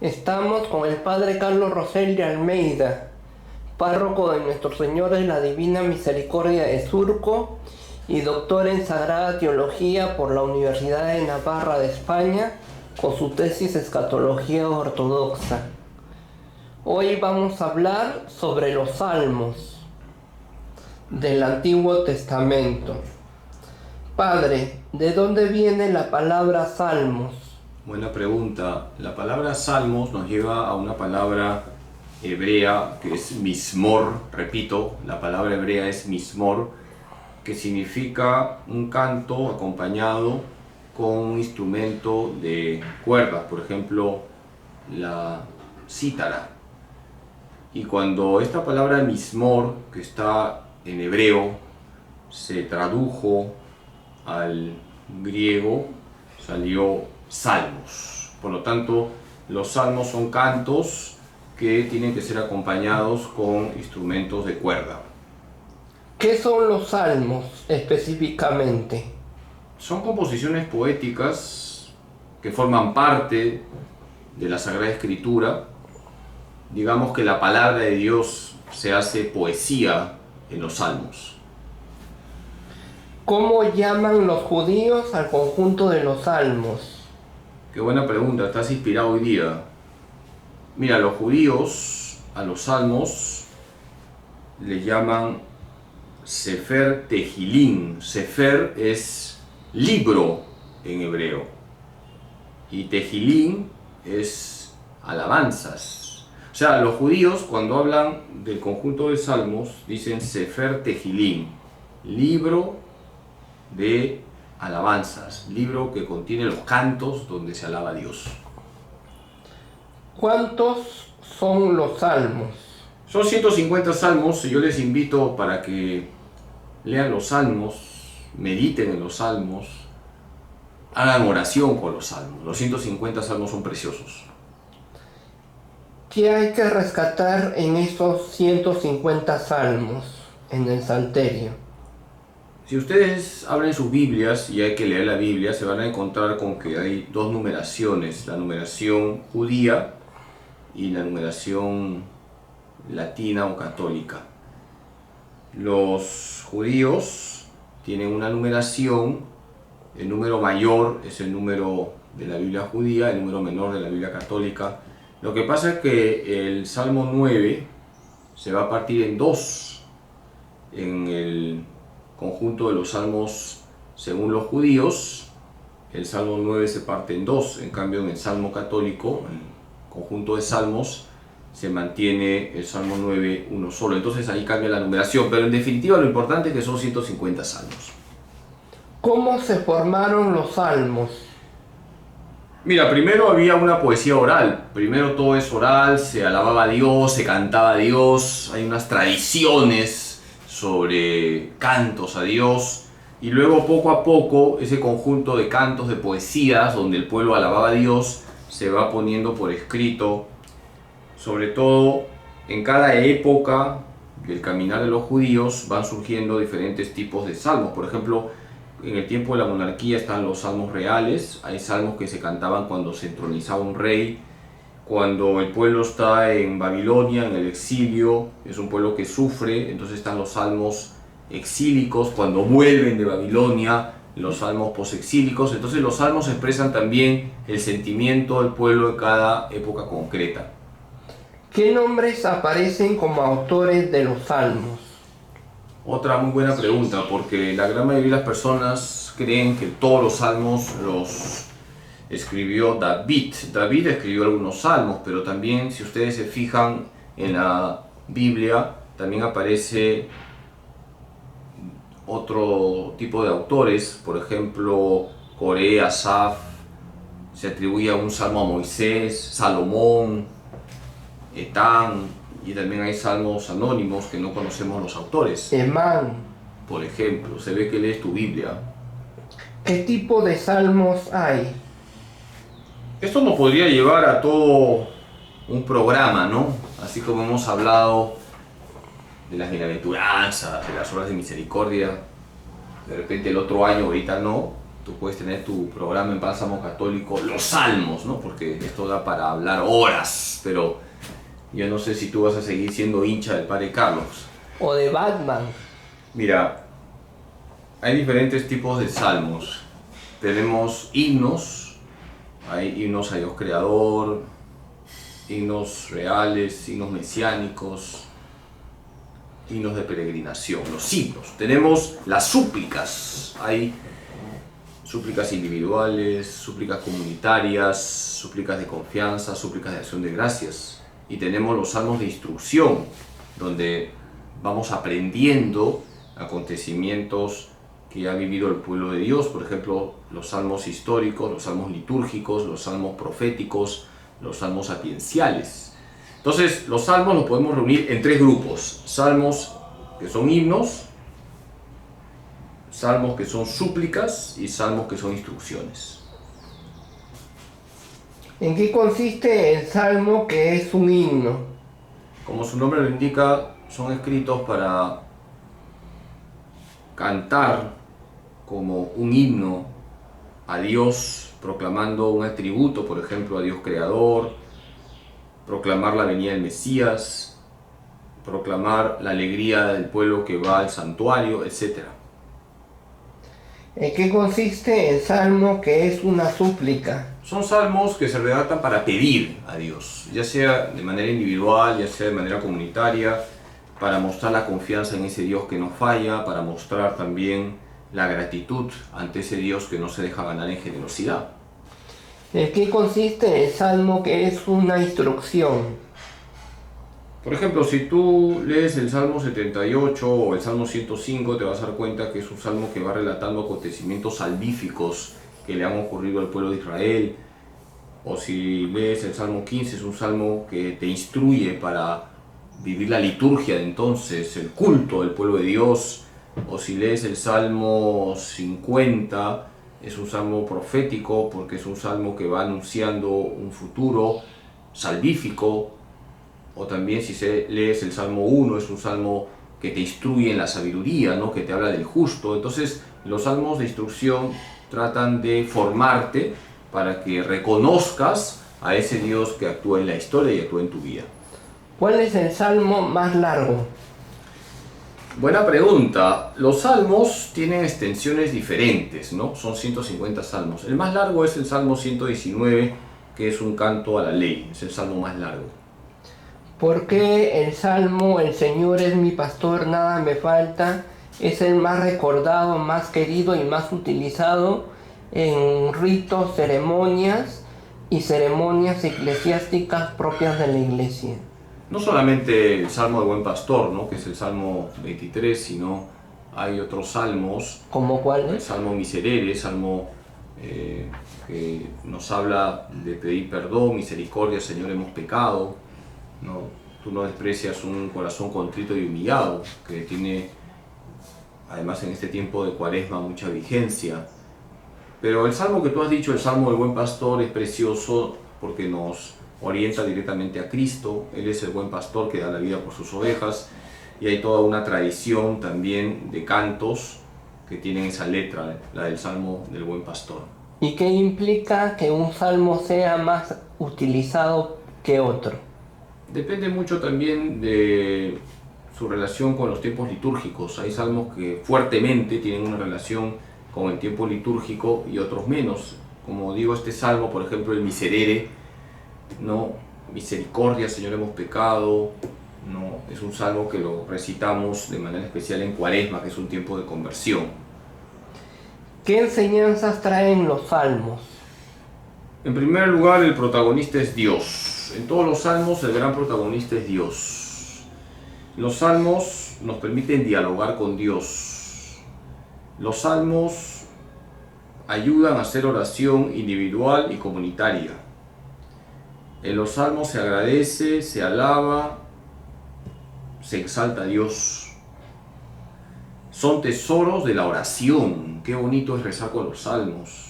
Estamos con el Padre Carlos Rosel de Almeida, párroco de Nuestro Señor de la Divina Misericordia de Surco y doctor en Sagrada Teología por la Universidad de Navarra de España, con su tesis Escatología Ortodoxa. Hoy vamos a hablar sobre los Salmos del Antiguo Testamento. Padre, ¿de dónde viene la palabra Salmos? Buena pregunta. La palabra salmos nos lleva a una palabra hebrea que es mismor. Repito, la palabra hebrea es mismor, que significa un canto acompañado con un instrumento de cuerdas, por ejemplo, la cítara. Y cuando esta palabra mismor, que está en hebreo, se tradujo al griego, salió salmos. Por lo tanto, los salmos son cantos que tienen que ser acompañados con instrumentos de cuerda. ¿Qué son los salmos específicamente? Son composiciones poéticas que forman parte de la Sagrada Escritura. Digamos que la palabra de Dios se hace poesía en los salmos. ¿Cómo llaman los judíos al conjunto de los salmos? Qué buena pregunta, estás inspirado hoy día. Mira, los judíos a los salmos le llaman Sefer Tehillim. Sefer es libro en hebreo y Tehillim es alabanzas. O sea, los judíos cuando hablan del conjunto de salmos dicen Sefer Tehillim, libro de alabanzas, libro que contiene los cantos donde se alaba a Dios. ¿Cuántos son los salmos? Son 150 salmos y yo les invito para que lean los salmos, mediten en los salmos, hagan oración con los salmos. Los 150 salmos son preciosos. ¿Qué hay que rescatar en esos 150 salmos en el Salterio? Si ustedes abren sus Biblias, y hay que leer la Biblia, se van a encontrar con que hay dos numeraciones, la numeración judía y la numeración latina o católica. Los judíos tienen una numeración, el número mayor es el número de la Biblia judía, el número menor de la Biblia católica. Lo que pasa es que el Salmo 9 se va a partir en dos en el conjunto de los salmos según los judíos. El Salmo 9 se parte en dos, en cambio en el Salmo católico, el conjunto de salmos, se mantiene el Salmo 9 uno solo. Entonces ahí cambia la numeración, pero en definitiva lo importante es que son 150 salmos. ¿Cómo se formaron los salmos? Mira, primero había una poesía oral, primero todo es oral, se alababa a Dios, se cantaba a Dios, hay unas tradiciones sobre cantos a Dios, y luego poco a poco ese conjunto de cantos, de poesías donde el pueblo alababa a Dios se va poniendo por escrito. Sobre todo en cada época del caminar de los judíos van surgiendo diferentes tipos de salmos. Por ejemplo, en el tiempo de la monarquía están los salmos reales, hay salmos que se cantaban cuando se entronizaba un rey. Cuando el pueblo está en Babilonia, en el exilio, es un pueblo que sufre, entonces están los salmos exílicos. Cuando vuelven de Babilonia, los salmos posexílicos. Entonces los salmos expresan también el sentimiento del pueblo en cada época concreta. ¿Qué nombres aparecen como autores de los salmos? Otra muy buena pregunta, porque la gran mayoría de las personas creen que todos los salmos los escribió David. David escribió algunos salmos, pero también si ustedes se fijan en la Biblia, también aparece otro tipo de autores. Por ejemplo, Coré, Asaf, se atribuye a un salmo a Moisés, Salomón, Etán, y también hay salmos anónimos que no conocemos los autores. Emán. Por ejemplo, se ve que lees tu Biblia. ¿Qué tipo de salmos hay? Esto nos podría llevar a todo un programa, ¿no? Así como hemos hablado de las bienaventuranzas, de las obras de misericordia, de repente el otro año, ahorita no, tú puedes tener tu programa en Bálsamo Católico, los salmos, ¿no? Porque esto da para hablar horas, pero yo no sé si tú vas a seguir siendo hincha del Padre Carlos. O de Batman. Mira, hay diferentes tipos de salmos. Tenemos himnos, hay himnos a Dios Creador, himnos reales, himnos mesiánicos, himnos de peregrinación, los himnos. Tenemos las súplicas, hay súplicas individuales, súplicas comunitarias, súplicas de confianza, súplicas de acción de gracias. Y tenemos los salmos de instrucción, donde vamos aprendiendo acontecimientos que ha vivido el pueblo de Dios. Por ejemplo, los salmos históricos, los salmos litúrgicos, los salmos proféticos, los salmos sapienciales. Entonces, los salmos los podemos reunir en tres grupos: salmos que son himnos, salmos que son súplicas y salmos que son instrucciones. ¿En qué consiste el salmo que es un himno? Como su nombre lo indica, son escritos para cantar como un himno a Dios, proclamando un atributo, por ejemplo, a Dios Creador, proclamar la venida del Mesías, proclamar la alegría del pueblo que va al santuario, etc. ¿En qué consiste el salmo que es una súplica? Son salmos que se redactan para pedir a Dios, ya sea de manera individual, ya sea de manera comunitaria, para mostrar la confianza en ese Dios que no falla, para mostrar también la gratitud ante ese Dios que no se deja ganar en generosidad. ¿En qué consiste el salmo que es una instrucción? Por ejemplo, si tú lees el Salmo 78 o el Salmo 105, te vas a dar cuenta que es un salmo que va relatando acontecimientos salvíficos que le han ocurrido al pueblo de Israel. O si lees el Salmo 15, es un salmo que te instruye para vivir la liturgia de entonces, el culto del pueblo de Dios. O si lees el Salmo 50, es un salmo profético porque es un salmo que va anunciando un futuro salvífico. O también si lees el Salmo 1, es un salmo que te instruye en la sabiduría, ¿no? Que te habla del justo. Entonces, los salmos de instrucción tratan de formarte para que reconozcas a ese Dios que actúa en la historia y actúa en tu vida. ¿Cuál es el salmo más largo? Buena pregunta. Los salmos tienen extensiones diferentes, ¿no? Son 150 salmos. El más largo es el Salmo 119, que es un canto a la ley. Es el salmo más largo. ¿Por qué el salmo "El Señor es mi pastor, nada me falta" es el más recordado, más querido y más utilizado en ritos, ceremonias y ceremonias eclesiásticas propias de la iglesia? No solamente el Salmo del Buen Pastor, ¿no? Que es el Salmo 23, sino hay otros salmos. ¿Cómo El cuáles? Salmo Miserere, salmo que nos habla de pedir perdón, misericordia, Señor, hemos pecado. No, tú no desprecias un corazón contrito y humillado, que tiene, además en este tiempo de Cuaresma, mucha vigencia. Pero el salmo que tú has dicho, el Salmo del Buen Pastor, es precioso porque nos orienta directamente a Cristo. Él es el buen pastor que da la vida por sus ovejas, y hay toda una tradición también de cantos que tienen esa letra, la del Salmo del Buen Pastor. ¿Y qué implica que un salmo sea más utilizado que otro? Depende mucho también de su relación con los tiempos litúrgicos. Hay salmos que fuertemente tienen una relación con el tiempo litúrgico y otros menos. Como digo, este salmo, por ejemplo, el Miserere, ¿no? Misericordia, Señor, hemos pecado, ¿no? Es un salmo que lo recitamos de manera especial en Cuaresma, que es un tiempo de conversión. ¿Qué enseñanzas traen los salmos? En primer lugar, el protagonista es Dios. En todos los salmos el gran protagonista es Dios. Los salmos nos permiten dialogar con Dios. Los salmos ayudan a hacer oración individual y comunitaria. En los salmos se agradece, se alaba, se exalta a Dios. Son tesoros de la oración. Qué bonito es rezar con los salmos.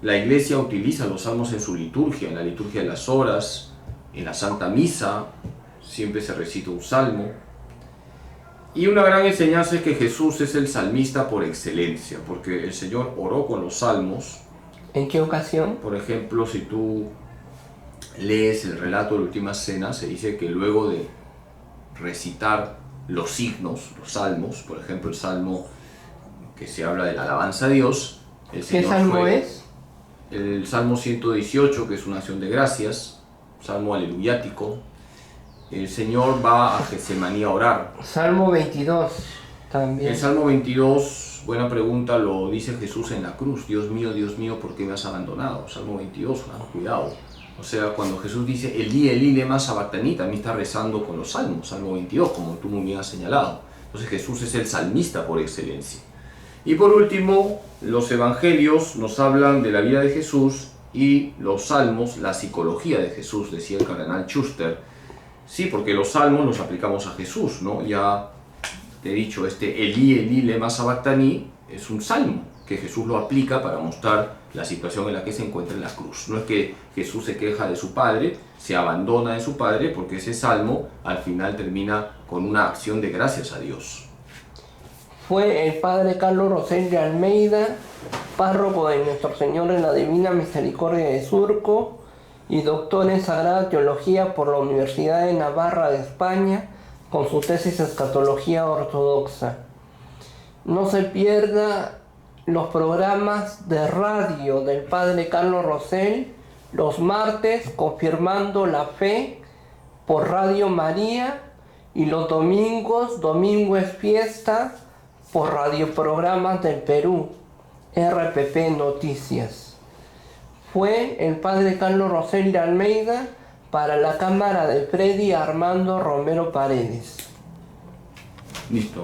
La iglesia utiliza los salmos en su liturgia, en la liturgia de las horas, en la Santa Misa, siempre se recita un salmo. Y una gran enseñanza es que Jesús es el salmista por excelencia, porque el Señor oró con los salmos. ¿En qué ocasión? Por ejemplo, si tú lees el relato de la última cena, se dice que luego de recitar los signos, los salmos, por ejemplo el salmo que se habla de la alabanza a Dios, el Señor ¿Qué salmo es? El salmo 118, que es una acción de gracias, salmo aleluyático. El Señor va a Getsemaní a orar. Salmo 22 también. El salmo 22, buena pregunta, lo dice Jesús en la cruz. Dios mío, ¿por qué me has abandonado? Salmo 22, cuidado. O sea, cuando Jesús dice Elí lema sabactani, también está rezando con los salmos, salmo 22, como tú muy bien has señalado. Entonces Jesús es el salmista por excelencia. Y por último, los evangelios nos hablan de la vida de Jesús y los salmos, la psicología de Jesús, decía el cardenal Schuster. Sí, porque los salmos los aplicamos a Jesús, ¿no? Ya te he dicho, Elí lema sabactani es un salmo que Jesús lo aplica para mostrar la situación en la que se encuentra en la cruz. No es que Jesús se queja de su Padre, se abandona de su Padre, porque ese salmo al final termina con una acción de gracias a Dios. Fue el padre Carlos Rosell de Almeida, párroco de Nuestro Señor en la Divina Misericordia de Surco y doctor en Sagrada Teología por la Universidad de Navarra de España, con su tesis Escatología Ortodoxa. No se pierda los programas de radio del padre Carlos Rosell los martes, confirmando la fe por Radio María, y los domingos, domingo es fiesta, por radioprogramas del Perú, RPP Noticias. Fue el padre Carlos Rosell de Almeida para la cámara de Freddy Armando Romero Paredes. Listo.